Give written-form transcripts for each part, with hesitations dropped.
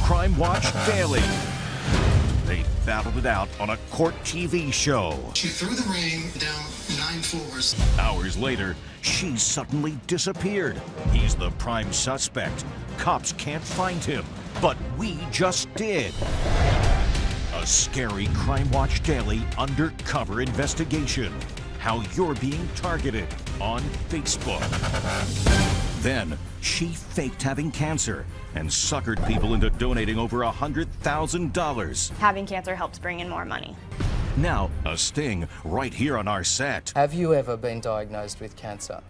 Crime Watch Daily. They battled it out on a court TV show. She threw the ring down 9 floors. Hours later, she suddenly disappeared. He's the prime suspect. Cops can't find him, but we just did. A scary Crime Watch Daily undercover investigation. How you're being targeted on Facebook. Then, she faked having cancer and suckered people into donating over $100,000. Having cancer helps bring in more money. Now, a sting right here on our set. Have you ever been diagnosed with cancer?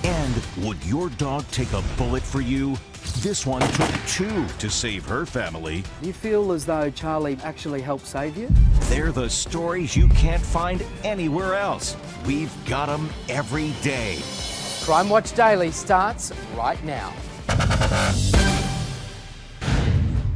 And would your dog take a bullet for you? This one took 2 to save her family. Do you feel as though Charlie actually helped save you? They're the stories you can't find anywhere else. We've got them every day. Crime Watch Daily starts right now.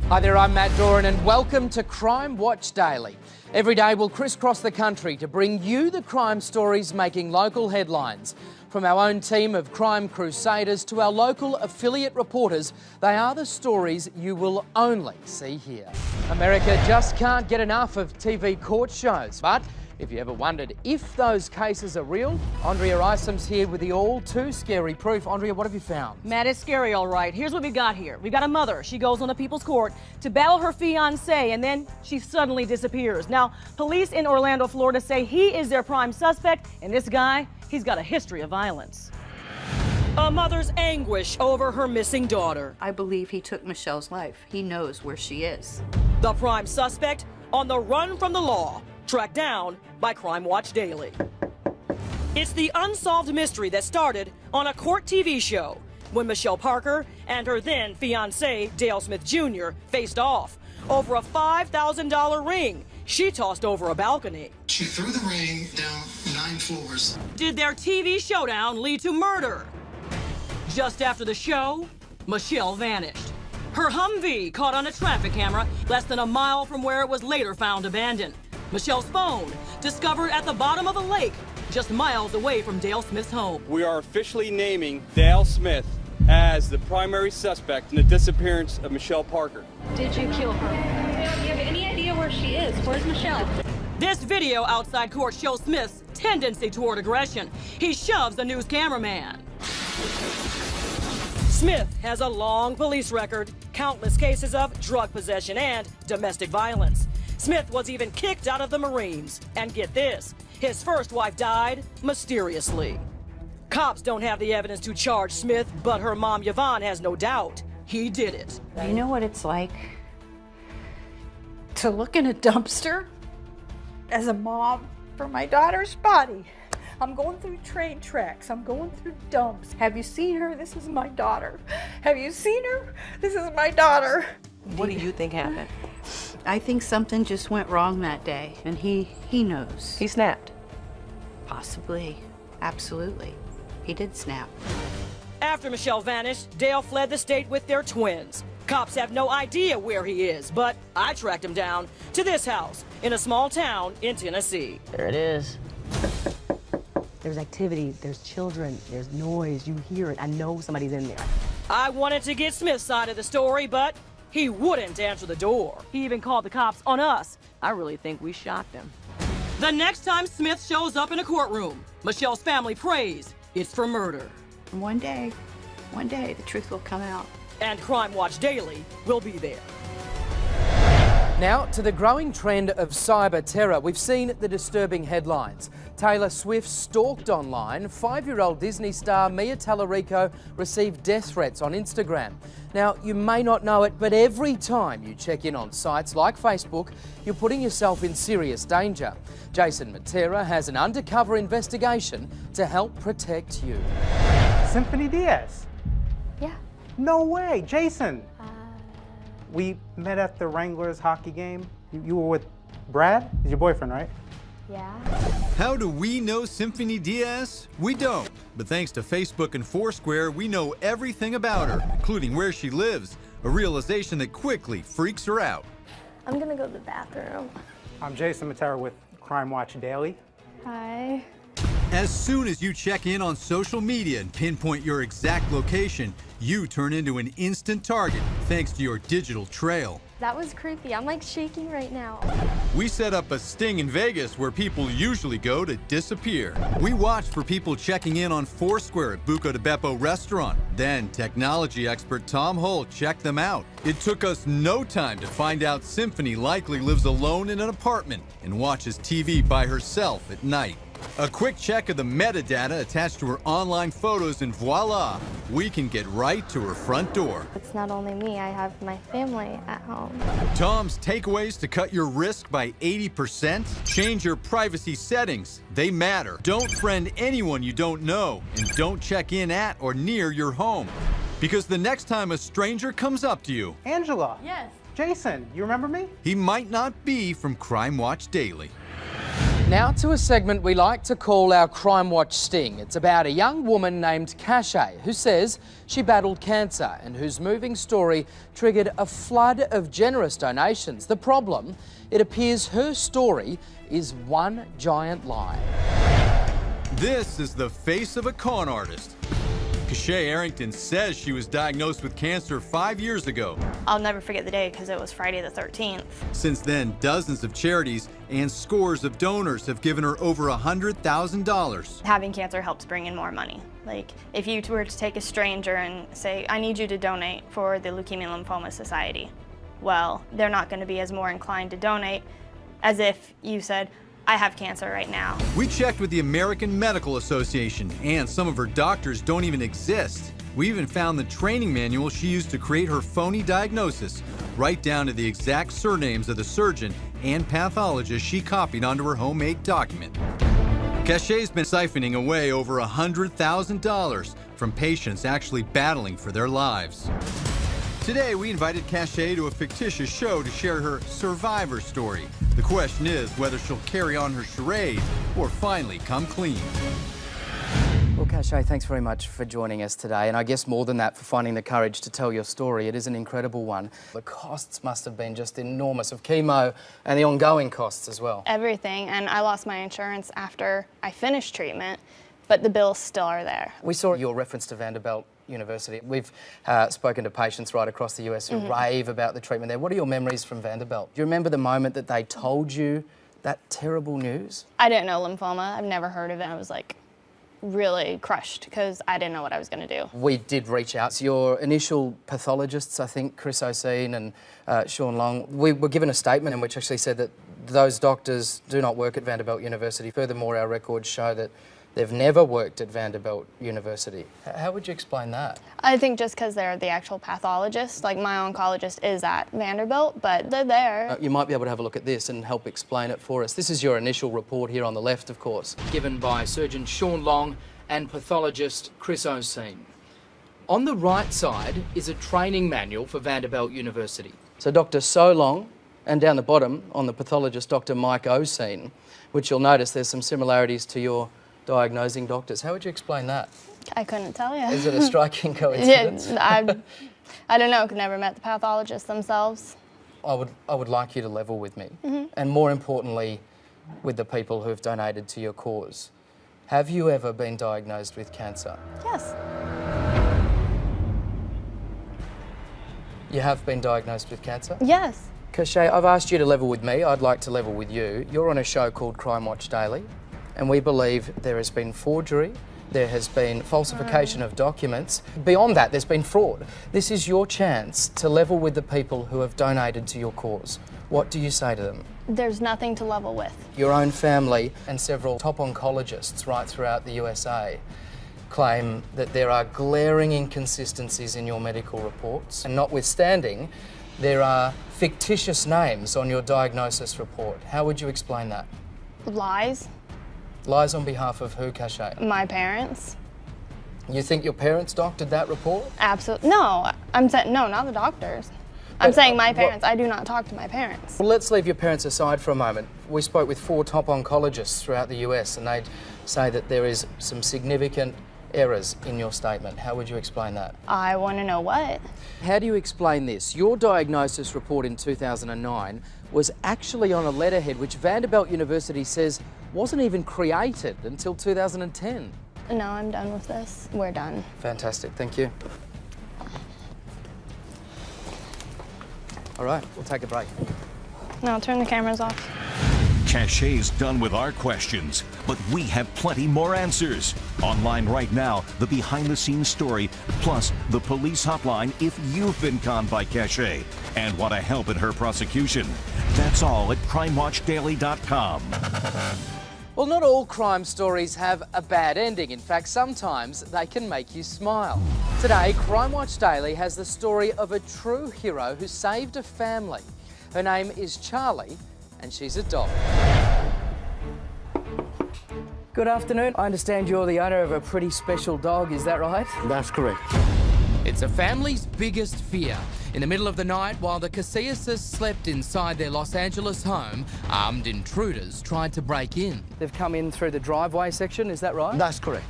Hi there, I'm Matt Doran and welcome to Crime Watch Daily. Every day we'll crisscross the country to bring you the crime stories making local headlines. From our own team of crime crusaders to our local affiliate reporters, they are the stories you will only see here. America just can't get enough of TV court shows, but if you ever wondered if those cases are real, Andrea Isom's here with the all too scary proof. Andrea, what have you found? Matt, it's scary, all right. Here's what we got here. We got a mother. She goes on the people's court to battle her fiancé, and then she suddenly disappears. Now, police in Orlando, Florida say he is their prime suspect, and this guy, he's got a history of violence. A mother's anguish over her missing daughter. I believe he took Michelle's life. He knows where she is. The prime suspect on the run from the law, tracked down by Crime Watch Daily. It's the unsolved mystery that started on a court TV show when Michelle Parker and her then fiancé, Dale Smith Jr., faced off over a $5,000 ring she tossed over a balcony. She threw the ring down 9 floors. Did their TV showdown lead to murder? Just after the show, Michelle vanished. Her Humvee caught on a traffic camera less than a mile from where it was later found abandoned. Michelle's phone discovered at the bottom of a lake just miles away from Dale Smith's home. We are officially naming Dale Smith as the primary suspect in the disappearance of Michelle Parker. Did you kill her? Do you have any idea where she is? Where's Michelle? This video outside court shows Smith's tendency toward aggression. He shoves the news cameraman. Smith has a long police record, countless cases of drug possession and domestic violence. Smith was even kicked out of the Marines. And get this, his first wife died mysteriously. Cops don't have the evidence to charge Smith, but her mom, Yvonne, has no doubt he did it. You know what it's like to look in a dumpster? As a mom for my daughter's body, I'm going through train tracks. I'm going through dumps. Have you seen her? This is my daughter. Have you seen her? This is my daughter. What do you think happened? I think something just went wrong that day, and he knows. He snapped. Possibly. Absolutely. He did snap. After Michelle vanished, Dale fled the state with their twins. Cops have no idea where he is, but I tracked him down to this house in a small town in Tennessee. There it is. There's activity, there's children, there's noise, you hear it. I know somebody's in there. I wanted to get Smith's side of the story, but he wouldn't answer the door. He even called the cops on us. I really think we shot them. The next time Smith shows up in a courtroom, Michelle's family prays it's for murder. And one day, the truth will come out. And Crime Watch Daily will be there. Now to the growing trend of cyber terror. We've seen the disturbing headlines. Taylor Swift stalked online. 5-year-old Disney star Mia Tallarico received death threats on Instagram. Now, you may not know it, but every time you check in on sites like Facebook, you're putting yourself in serious danger. Jason Matera has an undercover investigation to help protect you. Symphony Diaz? Yeah. No way, Jason. We met at the Wranglers hockey game. You were with Brad? He's your boyfriend, right? Yeah. How do we know Symphony Diaz? We don't, but thanks to Facebook and Foursquare, we know everything about her, including where she lives, a realization that quickly freaks her out. I'm gonna go to the bathroom. I'm Jason Matera with Crime Watch Daily. Hi. As soon as you check in on social media and pinpoint your exact location, you turn into an instant target thanks to your digital trail. That was creepy. I'm like shaking right now. We set up a sting in Vegas where people usually go to disappear. We watched for people checking in on Foursquare at Buco de Beppo restaurant. Then technology expert Tom Holt checked them out. It took us no time to find out Symphony likely lives alone in an apartment and watches TV by herself at night. A quick check of the metadata attached to her online photos and voila, we can get right to her front door. It's not only me, I have my family at home. Tom's takeaways to cut your risk by 80%? Change your privacy settings. They matter. Don't friend anyone you don't know, and don't check in at or near your home. Because the next time a stranger comes up to you, Angela. Yes. Jason, you remember me? he might not be from Crime Watch Daily. Now to a segment we like to call our Crime Watch Sting. It's about a young woman named Cachet who says she battled cancer and whose moving story triggered a flood of generous donations. The problem, it appears her story is one giant lie. This is the face of a con artist. Cachet Arrington says she was diagnosed with cancer 5 years ago. I'll never forget the day because it was Friday the 13th. Since then, dozens of charities and scores of donors have given her over $100,000. Having cancer helps bring in more money. Like, if you were to take a stranger and say, I need you to donate for the Leukemia and Lymphoma Society, well, they're not going to be as more inclined to donate as if you said, I have cancer right now. We checked with the American Medical Association, and some of her doctors don't even exist. We even found the training manual she used to create her phony diagnosis, right down to the exact surnames of the surgeon and pathologist she copied onto her homemade document. Cachet's been siphoning away over $100,000 from patients actually battling for their lives. Today, we invited Cachet to a fictitious show to share her survivor story. The question is whether she'll carry on her charade or finally come clean. Well, Cachet, thanks very much for joining us today, and I guess more than that, for finding the courage to tell your story. It is an incredible one. The costs must have been just enormous of chemo and the ongoing costs as well. Everything, and I lost my insurance after I finished treatment, but the bills still are there. We saw your reference to Vanderbilt University. We've spoken to patients right across the US who rave about the treatment there. What are your memories from Vanderbilt? Do you remember the moment that they told you that terrible news? I didn't know lymphoma. I've never heard of it. I was like really crushed because I didn't know what I was going to do. We did reach out to your initial pathologists, I think Chris O'Seen and Sean Long. We were given a statement in which actually said that those doctors do not work at Vanderbilt University. Furthermore, our records show that they've never worked at Vanderbilt University. How would you explain that? I think just because they're the actual pathologists, like my oncologist is at Vanderbilt, but they're there. You might be able to have a look at this and help explain it for us. This is your initial report here on the left, of course, given by surgeon Sean Long and pathologist Chris O'Seen. On the right side is a training manual for Vanderbilt University. So Dr. Solong, and down the bottom on the pathologist Dr. Mike O'Seen, which you'll notice there's some similarities to your diagnosing doctors. How would you explain that? I couldn't tell you. Is it a striking coincidence? Yeah, I don't know. Never met the pathologists themselves. I would like you to level with me, and more importantly, with the people who have donated to your cause. Have you ever been diagnosed with cancer? Yes. You have been diagnosed with cancer? Yes. Cachet, I've asked you to level with me. I'd like to level with you. You're on a show called Crime Watch Daily, and we believe there has been forgery, there has been falsification of documents. Beyond that, there's been fraud. This is your chance to level with the people who have donated to your cause. What do you say to them? There's nothing to level with. Your own family and several top oncologists right throughout the USA claim that there are glaring inconsistencies in your medical reports, and notwithstanding, there are fictitious names on your diagnosis report. How would you explain that? Lies. Lies on behalf of who, Cachet? My parents. You think your parents doctored that report? Absolutely. No, I'm saying, no, not the doctors. I'm saying my parents. I do not talk to my parents. Well, let's leave your parents aside for a moment. We spoke with 4 top oncologists throughout the US, and they'd say that there is some significant errors in your statement. How would you explain that? I want to know what. How do you explain this? Your diagnosis report in 2009 was actually on a letterhead which Vanderbilt University says wasn't even created until 2010. No, I'm done with this. We're done. Fantastic, thank you. All right, we'll take a break. No, turn the cameras off. Cachet's done with our questions, but we have plenty more answers. Online right now, the behind-the-scenes story, plus the police hotline if you've been conned by Cachet and want to help in her prosecution. That's all at CrimeWatchDaily.com. Well, not all crime stories have a bad ending. In fact, sometimes they can make you smile. Today, Crime Watch Daily has the story of a true hero who saved a family. Her name is Charlie, and she's a dog. Good afternoon. I understand you're the owner of a pretty special dog, is that right? That's correct. It's a family's biggest fear. In the middle of the night, while the Casillas slept inside their Los Angeles home, armed intruders tried to break in. They've come in through the driveway section, is that right? That's correct.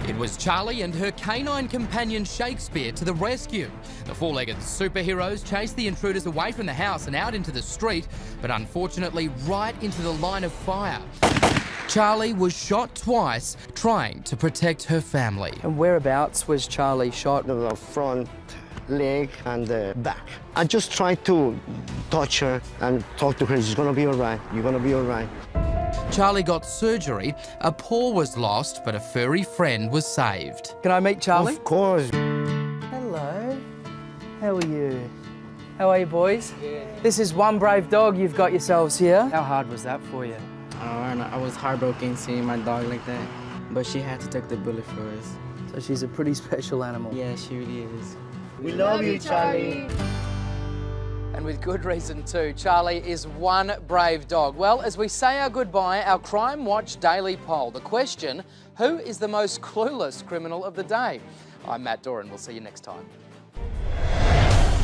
It was Charlie and her canine companion Shakespeare to the rescue. The four-legged superheroes chased the intruders away from the house and out into the street, but unfortunately right into the line of fire. Charlie was shot twice trying to protect her family. And whereabouts was Charlie shot? The front leg and the back. I just tried to touch her and talk to her. She's gonna be all right. You're gonna be all right. Charlie got surgery. A paw was lost, but a furry friend was saved. Can I meet Charlie? Of course. Hello. How are you? How are you, boys? Good. This is one brave dog you've got yourselves here. How hard was that for you? I was heartbroken seeing my dog like that, but she had to take the bullet for us. So she's a pretty special animal. Yeah, she really is. We love you, Charlie. And with good reason too. Charlie is one brave dog. Well, as we say our goodbye, our Crime Watch Daily poll. The question, who is the most clueless criminal of the day? I'm Matt Doran. We'll see you next time.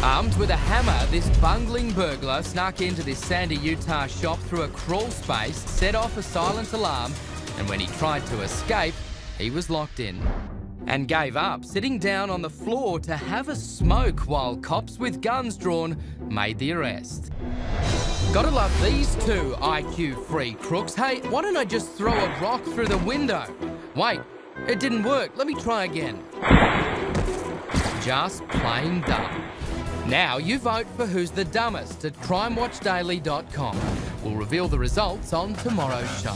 Armed with a hammer, this bungling burglar snuck into this Sandy, Utah shop through a crawl space, set off a silent alarm, and when he tried to escape, he was locked in. And gave up, sitting down on the floor to have a smoke while cops with guns drawn made the arrest. Gotta love these two IQ-free crooks. Hey, why don't I just throw a rock through the window? Wait, it didn't work. Let me try again. Just plain dumb. Now you vote for who's the dumbest at CrimeWatchDaily.com. We'll reveal the results on tomorrow's show.